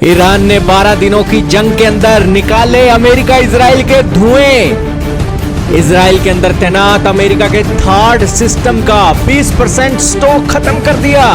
Iran ने 12 दिनों की जंग के अंदर निकाले अमेरिका इजराइल के धुएं। इजराइल के अंदर तैनात अमेरिका के थर्ड सिस्टम का 20% स्टॉक खत्म कर दिया।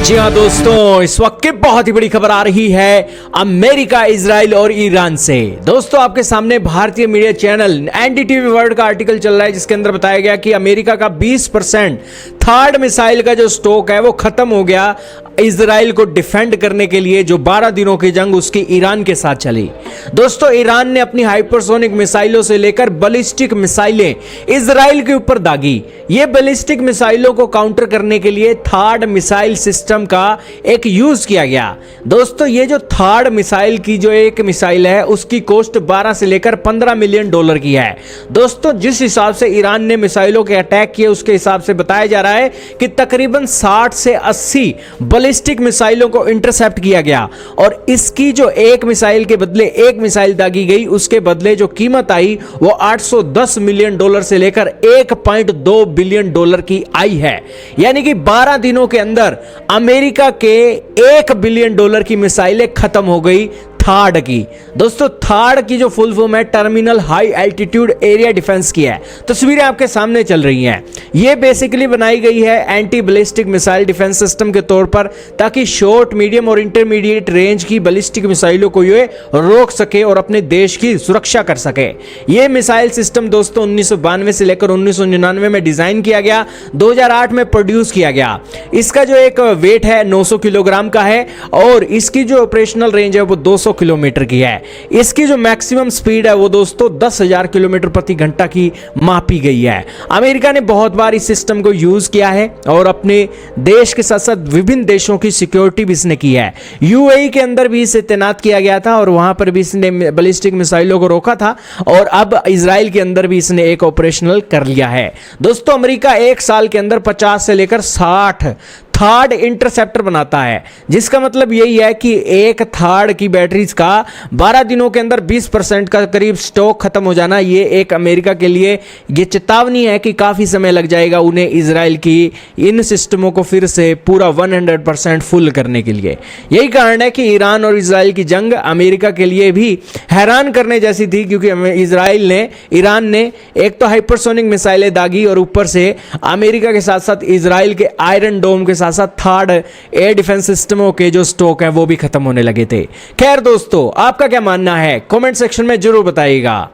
जी हां दोस्तों, इस वक्त की बहुत ही बड़ी खबर आ रही है अमेरिका, इजराइल और ईरान से। दोस्तों, आपके सामने भारतीय मीडिया चैनल एनडीटीवी वर्ल्ड का आर्टिकल चल रहा है, जिसके अंदर बताया गया कि अमेरिका का 20% थर्ड मिसाइल का जो स्टॉक है वो खत्म हो गया इजराइल को डिफेंड करने के लिए, जो 12 दिनों की जंग उसकी ईरान के साथ चली। दोस्तों, ईरान ने अपनी हाइपरसोनिक मिसाइलों से लेकर बैलिस्टिक मिसाइलें इजराइल के ऊपर दागी। ये बैलिस्टिक मिसाइलों को काउंटर करने के लिए थर्ड मिसाइल सिस्टम का एक यूज किया गया। दोस्तों, ये जो थर्ड मिसाइल की जो एक मिसाइल है उसकी कॉस्ट 12 से लेकर 15 मिलियन डॉलर की है। दोस्तों, जिस हिसाब से ईरान ने मिसाइलों के अटैक किए उसके हिसाब से बताया जा रहा है कि तकरीबन 60 से 80 बैलिस्टिक मिसाइलों को इंटरसेप्ट किया गया, और इसकी जो एक मिसाइल के बदले एक मिसाइल दागी गई, उसके बदले जो कीमत आई वो 810 मिलियन डॉलर से लेकर 1.2 बिलियन डॉलर की आई है। यानी कि 12 दिनों के अंदर अमेरिका के 1 बिलियन डॉलर की मिसाइलें खत्म हो गई थर्ड की। दोस्तों, थर्ड की जो फुल फॉर्म है terminal high altitude area defence की है। तस्वीरें आपके सामने चल रही हैं। ये बेसिकली बनाई गई है anti ballistic missile defence system के तौर पर, ताकि शॉर्ट, मीडियम और इंटरमीडिएट रेंज की बैलिस्टिक मिसाइलों को ये रोक सके और अपने देश की सुरक्षा कर सके। ये मिसाइल सिस्टम दोस्तों 1992 से लेकर 1999 में डिजाइन किया गया, 2008 में प्रोड्यूस किया गया। इसका जो एक वेट है 900 किलोग्राम का है, और इसकी जो ऑपरेशनल रेंज है वो 200 किलोमीटर की है। इसकी जो मैक्सिमम स्पीड है वो दोस्तों 10,000 किलोमीटर प्रति घंटा की मापी गई है। अमेरिका ने बहुत बार इस सिस्टम को यूज किया है और अपने देश के साथ साथ विभिन्न देशों की सिक्योरिटी भी इसने की है। यूएई के अंदर भी इसे तैनात किया गया था और वहां पर भी इसने बैलिस्टिक मिसाइलों को रोका था, और अब इजराइल के अंदर भी इसने एक ऑपरेशनल कर लिया है। दोस्तों, अमेरिका एक साल के अंदर 50 से लेकर 60 थर्ड इंटरसेप्टर बनाता है, जिसका मतलब यही है कि एक थर्ड की बैटरीज का 12 दिनों के अंदर 20% का करीब स्टॉक खत्म हो जाना, ये एक अमेरिका के लिए ये चेतावनी है कि काफ़ी समय लग जाएगा उन्हें इजराइल की इन सिस्टमों को फिर से पूरा 100% फुल करने के लिए। यही कारण है कि ईरान और इजराइल की जंग अमेरिका के लिए भी हैरान करने जैसी थी, क्योंकि ईरान ने एक तो हाइपरसोनिक मिसाइलें दागी, और ऊपर से अमेरिका के साथ साथ इजराइल के आयरन डोम के साथ साथ थर्ड एयर डिफेंस सिस्टमों के जो स्टॉक हैं वो भी खत्म होने लगे थे। खैर दोस्तों, आपका क्या मानना है कमेंट सेक्शन में जरूर बताइएगा।